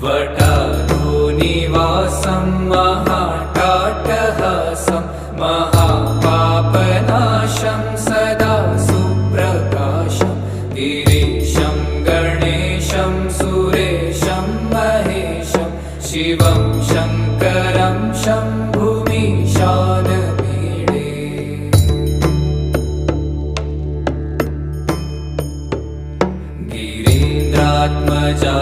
वटाधूनिवासं महाटाटहासं महापापनाशं सदा सुप्रकाशं गिरीशं गणेशं सुरेशं महेशं शिवं शङ्करं शम्भुमीशानमीडे गिरीन्द्रात्मजा